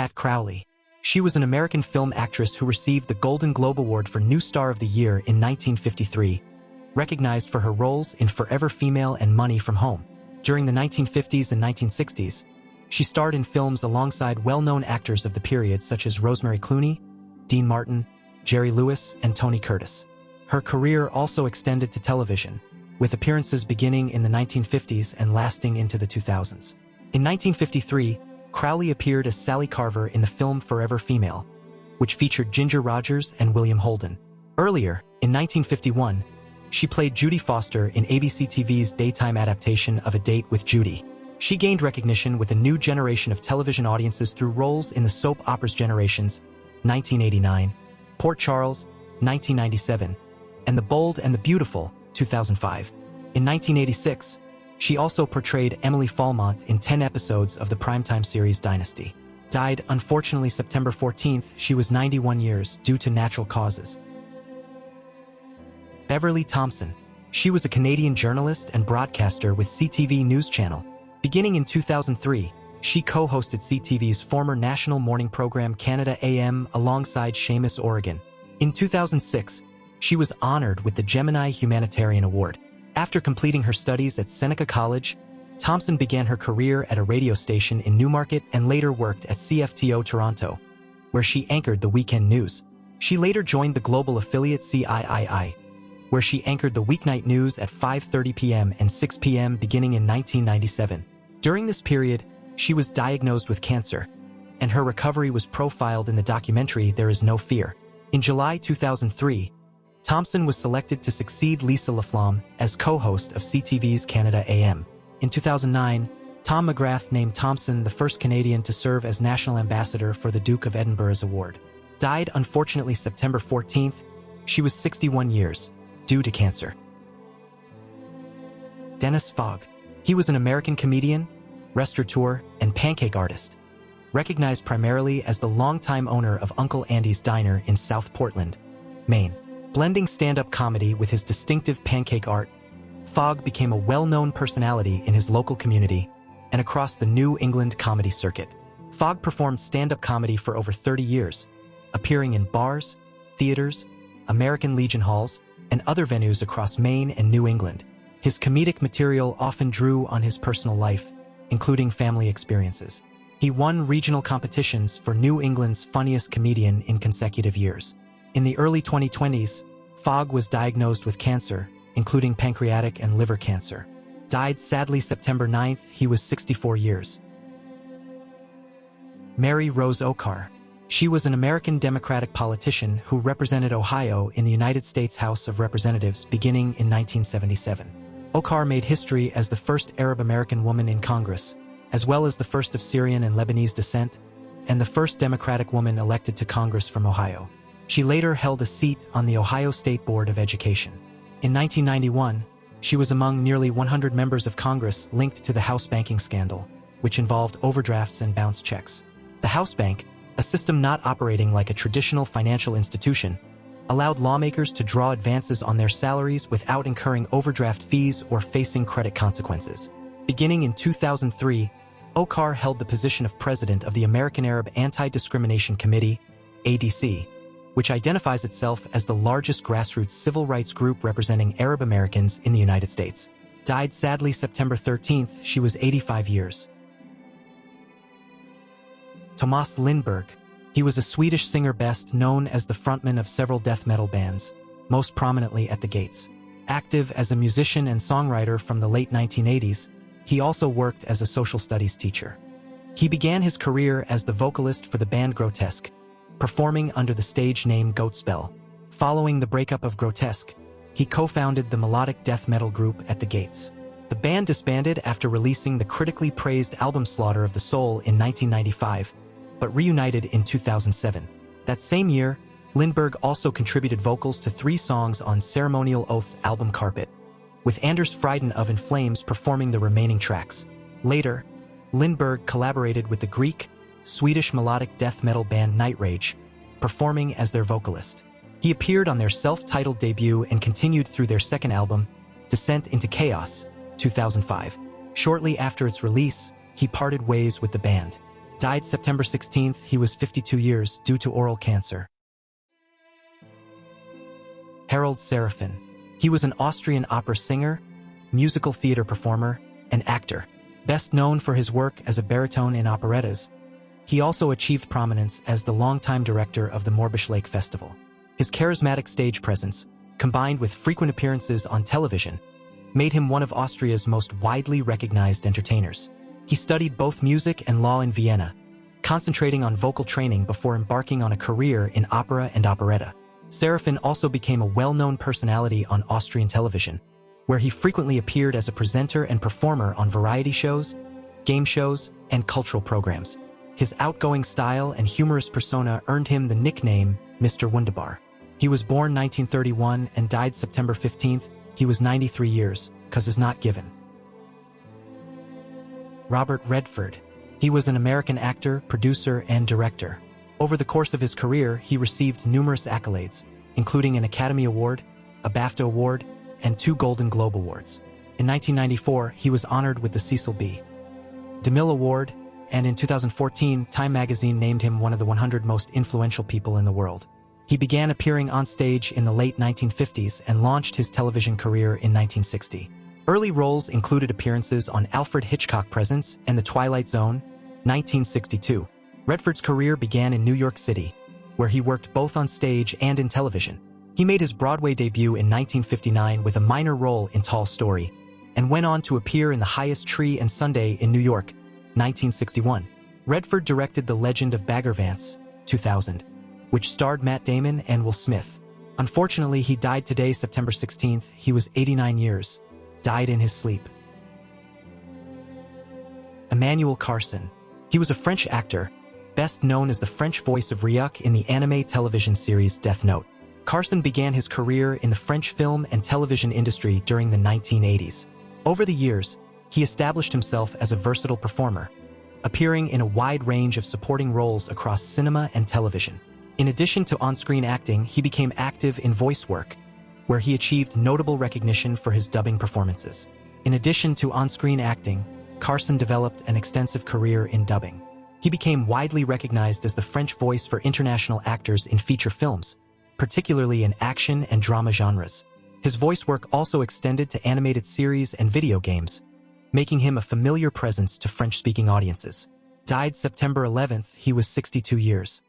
Pat Crowley. She was an American film actress who received the Golden Globe Award for New Star of the Year in 1953, recognized for her roles in Forever Female and Money from Home. During the 1950s and 1960s, she starred in films alongside well-known actors of the period such as Rosemary Clooney, Dean Martin, Jerry Lewis, and Tony Curtis. Her career also extended to television, with appearances beginning in the 1950s and lasting into the 2000s. In 1953, Crowley appeared as Sally Carver in the film Forever Female, which featured Ginger Rogers and William Holden. Earlier, in 1951, she played Judy Foster in ABC TV's daytime adaptation of A Date with Judy. She gained recognition with a new generation of television audiences through roles in the soap operas Generations, 1989, Port Charles, 1997, and The Bold and the Beautiful, 2005. In 1986, she also portrayed Emily Falmont in 10 episodes of the primetime series Dynasty. Died, unfortunately, September 14th. She was 91 years due to natural causes. Beverly Thompson. She was a Canadian journalist and broadcaster with CTV News Channel. Beginning in 2003, she co-hosted CTV's former national morning program Canada AM alongside Seamus O'Regan. In 2006, she was honored with the Gemini Humanitarian Award. After completing her studies at Seneca College, Thompson began her career at a radio station in Newmarket and later worked at CFTO Toronto, where she anchored the weekend news. She later joined the global affiliate CIII, where she anchored the weeknight news at 5:30 p.m. and 6 p.m. beginning in 1997. During this period, she was diagnosed with cancer, and her recovery was profiled in the documentary There Is No Fear. In July 2003, Thompson was selected to succeed Lisa Laflamme as co-host of CTV's Canada AM. In 2009, Tom McGrath named Thompson the first Canadian to serve as National Ambassador for the Duke of Edinburgh's award. Died, unfortunately, September 14th. She was 61 years, due to cancer. Dennis Fogg. He was an American comedian, restaurateur, and pancake artist, recognized primarily as the longtime owner of Uncle Andy's Diner in South Portland, Maine. Blending stand-up comedy with his distinctive pancake art, Fogg became a well-known personality in his local community and across the New England comedy circuit. Fogg performed stand-up comedy for over 30 years, appearing in bars, theaters, American Legion halls, and other venues across Maine and New England. His comedic material often drew on his personal life, including family experiences. He won regional competitions for New England's funniest comedian in consecutive years. In the early 2020s, Fogg was diagnosed with cancer, including pancreatic and liver cancer. Died sadly September 9th. He was 64 years. Mary Rose Oakar. She was an American Democratic politician who represented Ohio in the United States House of Representatives beginning in 1977. Oakar made history as the first Arab-American woman in Congress, as well as the first of Syrian and Lebanese descent, and the first Democratic woman elected to Congress from Ohio. She later held a seat on the Ohio State Board of Education. In 1991, she was among nearly 100 members of Congress linked to the house banking scandal, which involved overdrafts and bounce checks. The house bank, a system not operating like a traditional financial institution, allowed lawmakers to draw advances on their salaries without incurring overdraft fees or facing credit consequences. Beginning in 2003, Oakar held the position of president of the American Arab Anti-Discrimination Committee, ADC, which identifies itself as the largest grassroots civil rights group representing Arab Americans in the United States. Died sadly September 13th. She was 85 years. Tomas Lindberg. He was a Swedish singer best known as the frontman of several death metal bands, most prominently At the Gates. Active as a musician and songwriter from the late 1980s, he also worked as a social studies teacher. He began his career as the vocalist for the band Grotesque, performing under the stage name Goatspell. Following the breakup of Grotesque, he co-founded the melodic death metal group At the Gates. The band disbanded after releasing the critically praised album Slaughter of the Soul in 1995, but reunited in 2007. That same year, Lindberg also contributed vocals to 3 songs on Ceremonial Oath's album Carpet, with Anders Fryden of In Flames performing the remaining tracks. Later, Lindberg collaborated with the Greek-Swedish melodic death metal band Night Rage, performing as their vocalist. He appeared on their self-titled debut and continued through their second album, Descent into Chaos, 2005. Shortly after its release, he parted ways with the band. Died September 16th, he was 52 years due to oral cancer. Harald Serafin. He was an Austrian opera singer, musical theater performer, and actor. Best known for his work as a baritone in operettas, he also achieved prominence as the longtime director of the Mörbisch Lake Festival. His charismatic stage presence, combined with frequent appearances on television, made him one of Austria's most widely recognized entertainers. He studied both music and law in Vienna, concentrating on vocal training before embarking on a career in opera and operetta. Serafin also became a well-known personality on Austrian television, where he frequently appeared as a presenter and performer on variety shows, game shows, and cultural programs. His outgoing style and humorous persona earned him the nickname Mr. Wunderbar. He was born 1931 and died September 15th. He was 93 years, cause is not given. Robert Redford. He was an American actor, producer, and director. Over the course of his career, he received numerous accolades, including an Academy Award, a BAFTA Award, and 2 Golden Globe Awards. In 1994, he was honored with the Cecil B. DeMille Award, and in 2014, Time magazine named him one of the 100 most influential people in the world. He began appearing on stage in the late 1950s and launched his television career in 1960. Early roles included appearances on Alfred Hitchcock Presents and The Twilight Zone, 1962. Redford's career began in New York City, where he worked both on stage and in television. He made his Broadway debut in 1959 with a minor role in Tall Story, and went on to appear in The Highest Tree and Sunday in New York, 1961. Redford directed The Legend of Bagger Vance, 2000, which starred Matt Damon and Will Smith. Unfortunately, he died today, September 16th. He was 89 years. Died in his sleep. Emmanuel Carson. He was a French actor, best known as the French voice of Ryuk in the anime television series Death Note. Carson began his career in the French film and television industry during the 1980s. Over the years, he established himself as a versatile performer, appearing in a wide range of supporting roles across cinema and television. In addition to on-screen acting, he became active in voice work, where he achieved notable recognition for his dubbing performances. In addition to on-screen acting, Carson developed an extensive career in dubbing. He became widely recognized as the French voice for international actors in feature films, particularly in action and drama genres. His voice work also extended to animated series and video games, making him a familiar presence to French-speaking audiences. Died September 11th, he was 62 years.